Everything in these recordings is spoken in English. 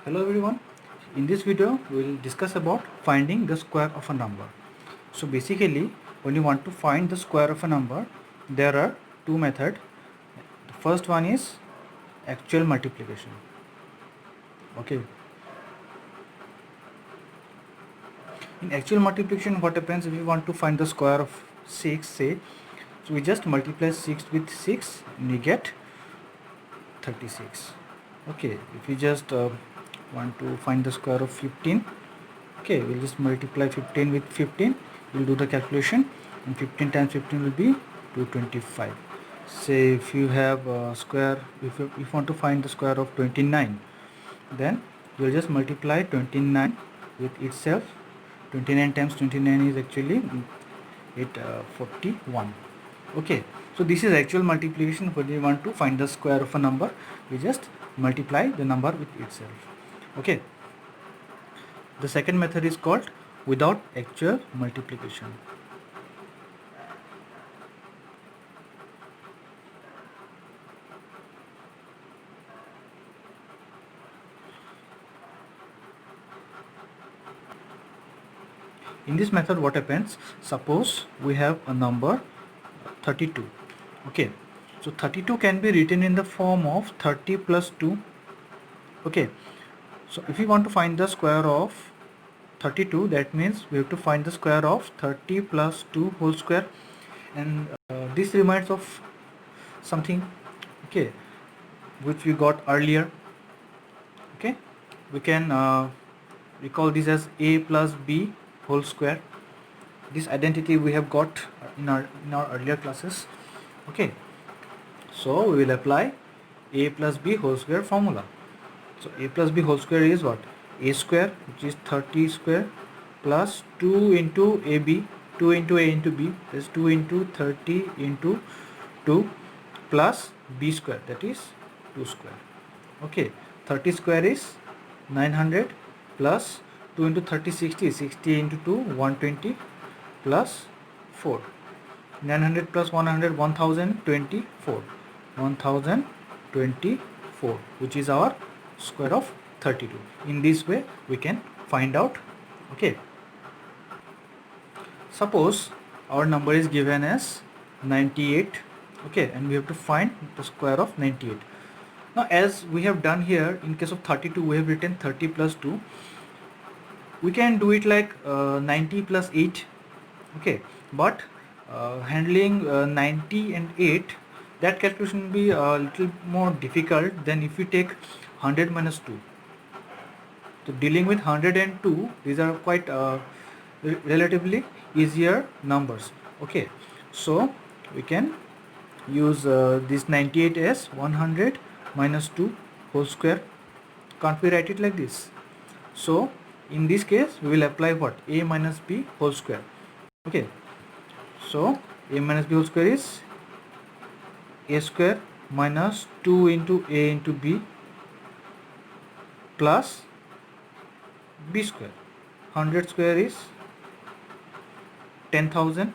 Hello everyone. In this video we will discuss about finding the square of a number. So basically when you want to find the square of a number, there are two methods. The first one is actual multiplication. Okay. In actual multiplication, what happens if you want to find the square of 6, say, so we just multiply 6 with 6 and we get 36. Okay, if we just want to find the square of 15, okay, we'll just multiply 15 with 15. We'll do the calculation, and 15 times 15 will be 225. Say if you have a square, if you want to find the square of 29, then you'll just multiply 29 with itself. 29 times 29 is actually 41. Okay, so this is actual multiplication. When we want to find the square of a number, we just multiply the number with itself. Okay, the second method is called without actual multiplication. In this method, what happens, suppose we have a number 32. Okay, so 32 can be written in the form of 30 plus 2. Okay, so if we want to find the square of 32, that means we have to find the square of 30 plus 2 whole square, and this reminds of something, okay, which we got earlier. Okay, we can recall this as a plus b whole square. This identity we have got in our earlier classes. Okay, so we will apply a plus b whole square formula. So a plus b whole square is what? A square, which is 30 square, plus 2 into ab, 2 into a into b, is 2 into 30 into 2, plus b square, that is 2 square. Okay, 30 square is 900, plus 2 into 30 60, 60 into 2 120, plus 4. 900 plus 100 1024, 1024, which is our square of 32. In this way we can find out. Okay, suppose our number is given as 98. Okay, and we have to find the square of 98. Now as we have done here, in case of 32 we have written 30 plus 2. We can do it like 90 plus 8. Okay, but handling 90 and 8, that calculation will be a little more difficult than if we take 100 minus 2. So dealing with 100 and 2, these are quite relatively easier numbers. Okay, so we can use this 98 as 100 minus 2 whole square. Can't we write it like this? So in this case we will apply what? A minus b whole square. Okay, so a minus b whole square is a square minus 2 into a into b plus b square. 100 square is 10,000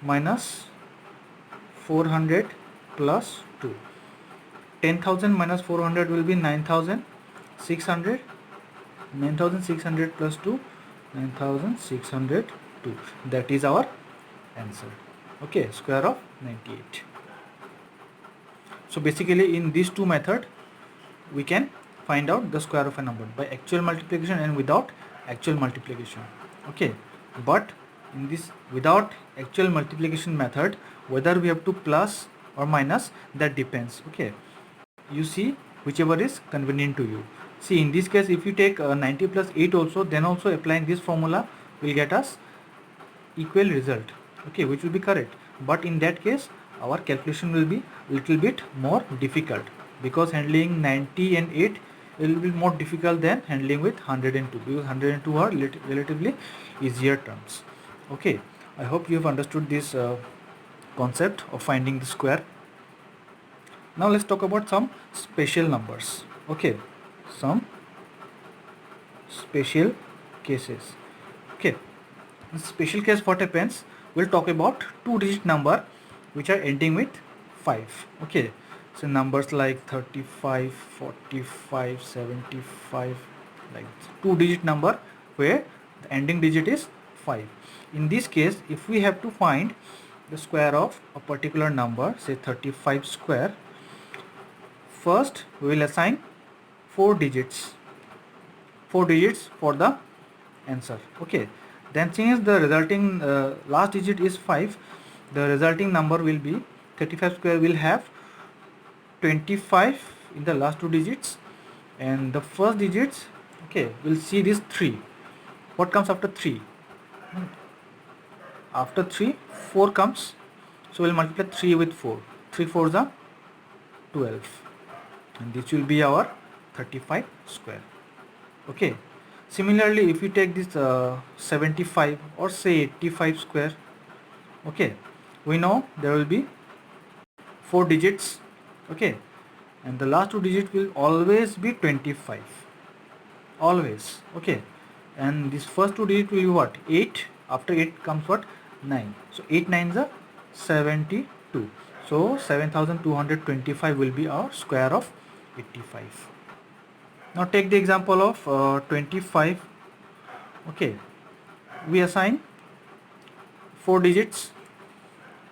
minus 400 plus 2. 10,000 minus 400 will be 9,600. 9,600 plus 2, 9,602. That is our answer. Okay, square of 98. So basically in these two methods we can find out the square of a number by actual multiplication and without actual multiplication. Okay, but in this without actual multiplication method, whether we have to plus or minus, that depends. Okay, you see whichever is convenient to you. See, in this case if you take 90 plus 8 also, then also applying this formula will get us equal result. Okay, which will be correct, but in that case our calculation will be little bit more difficult, because handling 90 and 8 will be more difficult than handling with 102, because 102 are relatively easier terms. Okay, I hope you have understood this concept of finding the square. Now let's talk about some special numbers. Okay, some special cases. Okay, in special case what happens, we'll talk about 2-digit number which are ending with 5. Okay, so numbers like 35, 45, 75, like two-digit number where the ending digit is 5. In this case, if we have to find the square of a particular number, say 35 square, first we will assign 4 digits for the answer. Okay, then since the resulting last digit is 5, the resulting number will be 35 square will have 25 in the last two digits, and the first digits, okay, we'll see this 3. What comes after 3? After 3, 4 comes, so we'll multiply 3 with 4. 3 4s are 12, and this will be our 35 square. Okay, similarly if you take this 75 or say 85 square, okay, we know there will be 4 digits, okay, and the last two digits will always be 25, always, okay, and this first two digit will be what? 8. After 8 comes what? 9. So 8 9s are 72. So 7225 will be our square of 85. Now take the example of 25. Okay, we assign 4 digits.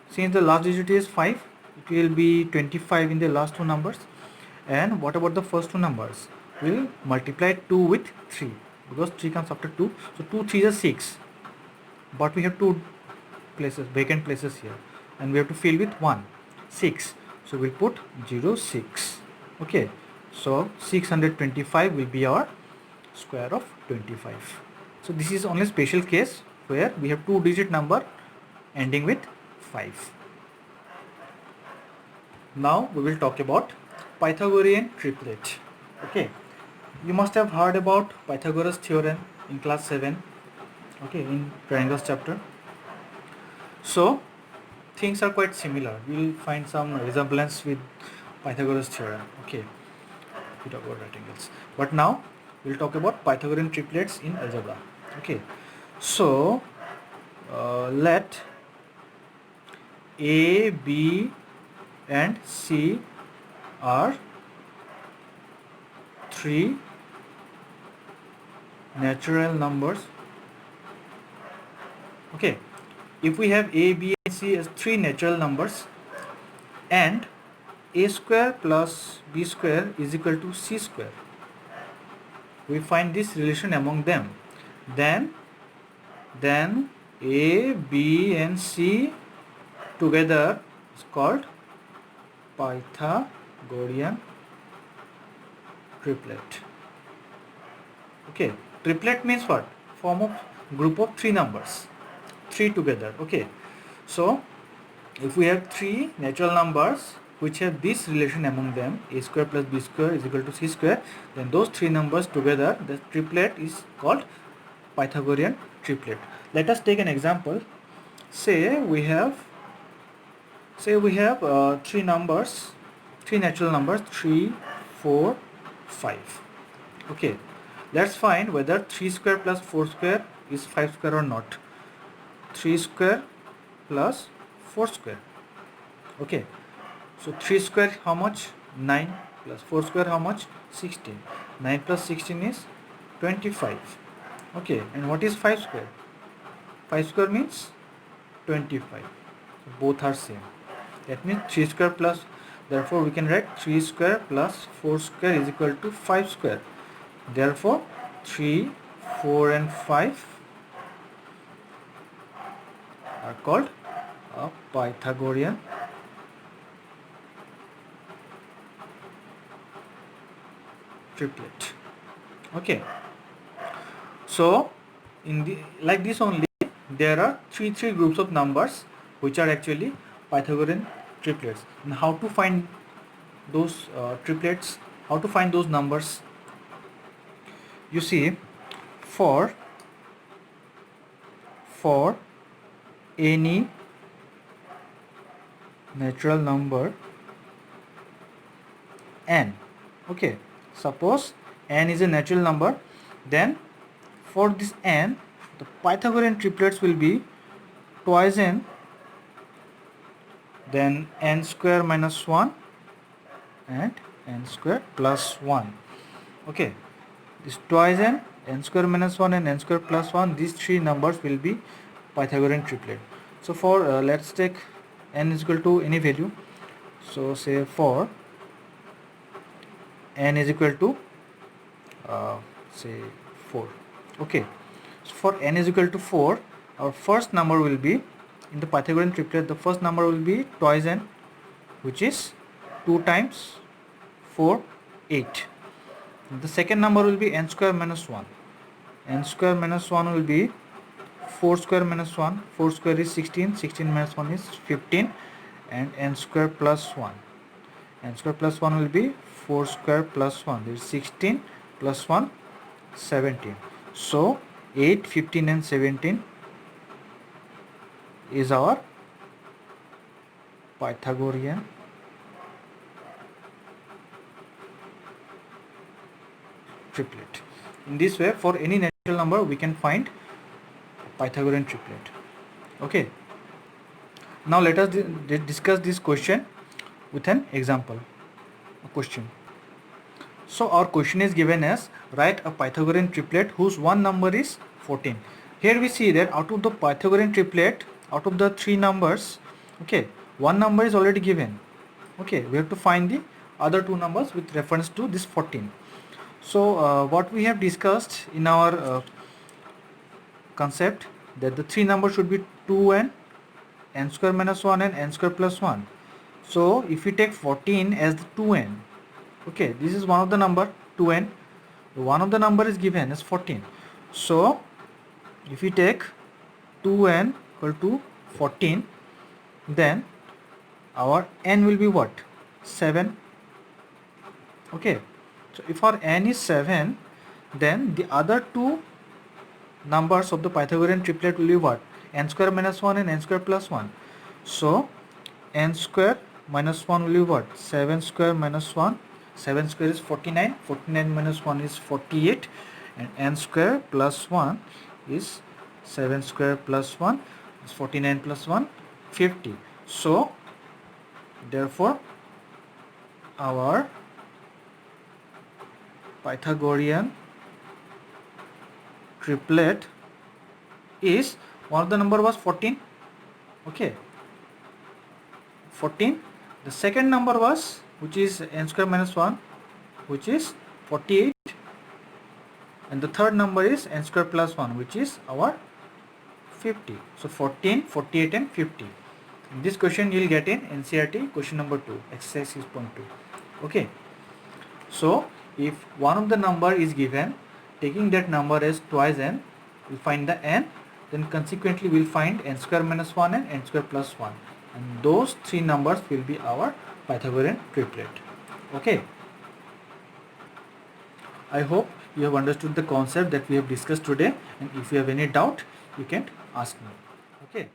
Since the last digit is 5, it will be 25 in the last two numbers. And what about the first two numbers? We'll multiply 2 with 3 because 3 comes after 2. So 2 3 is 6. But we have two places, vacant places here, and we have to fill with 1, 6. So we'll put 0 6. Okay, so 625 will be our square of 25. So this is only a special case where we have two digit number ending with 5. Now we will talk about Pythagorean triplet. Okay, you must have heard about Pythagoras theorem in class 7, okay, in triangles chapter. So things are quite similar. We will find some resemblance with Pythagoras theorem. Okay, we talk about rectangles. But now we will talk about Pythagorean triplets in algebra. Okay, so let A, B and C are three natural numbers. Okay, if we have A, B and C as three natural numbers and A square plus B square is equal to C square, we find this relation among them, then A, B and C together is called Pythagorean triplet. Okay, triplet means what? Form of group of three numbers, three together. Okay, so if we have three natural numbers which have this relation among them, A square plus B square is equal to C square, then those three numbers together, the triplet is called Pythagorean triplet. Let us take an example. Say we have three numbers, three natural numbers, 3 4 5. Okay, let's find whether 3 square plus 4 square is 5 square or not. 3 square plus 4 square. Okay, so 3 square how much? 9, plus 4 square how much? 16. 9 plus 16 is 25. Okay, and what is 5 square? 5 square means 25. So both are same. That means 3 square plus, therefore we can write 3 square plus 4 square is equal to 5 square. Therefore 3, 4 and 5 are called a Pythagorean triplet. Okay, so in the like this only there are three groups of numbers which are actually Pythagorean triplets. And how to find those triplets, how to find those numbers? You see, for any natural number n, okay, suppose n is a natural number, then for this n the Pythagorean triplets will be twice n, then n square minus 1 and n square plus 1. Okay, this twice n square minus 1 and n square plus 1, these three numbers will be Pythagorean triplet. So for let's take n is equal to any value. So say for n is equal to say 4. Okay, so for n is equal to 4, our first number will be, in the Pythagorean triplet, the first number will be twice n, which is 2 times 4, 8. The second number will be n square minus 1. N square minus 1 will be 4 square minus 1. 4 square is 16. 16 minus 1 is 15. And n square plus 1. N square plus 1 will be 4 square plus 1. There is 16 plus 1, 17. So 8, 15 and 17 is our Pythagorean triplet. In this way, for any natural number we can find Pythagorean triplet. Okay, now let us discuss this question with an example, a question. So our question is given as, write a Pythagorean triplet whose one number is 14. Here we see that out of the Pythagorean triplet, out of the three numbers, okay, one number is already given. Okay, we have to find the other two numbers with reference to this 14. So what we have discussed in our concept, that the three numbers should be 2n, n square minus 1 and n square plus 1. So if we take 14 as the 2n, okay, this is one of the number 2n, one of the number is given as 14. So if we take 2n equal to 14, then our n will be what? 7. Okay, so if our n is 7, then the other two numbers of the Pythagorean triplet will be what? N square minus 1 and n square plus 1. So n square minus 1 will be what? 7 square minus 1. 7 square is 49. 49 minus 1 is 48. And n square plus 1 is 7 square plus 1 is 49 plus 1, 50. So therefore our Pythagorean triplet is, one of the number was 14. Okay, 14. The second number was, which is n square minus 1, which is 48. And the third number is n square plus 1, which is our 50. So 14, 48 and 50. In this question you will get in NCERT question number 2, exercise 6.2. Okay, so if one of the number is given, taking that number as twice n, we find the n, then consequently we will find n square minus 1 and n square plus 1, and those three numbers will be our Pythagorean triplet. Okay, I hope you have understood the concept that we have discussed today, and if you have any doubt you can ask me. Okay.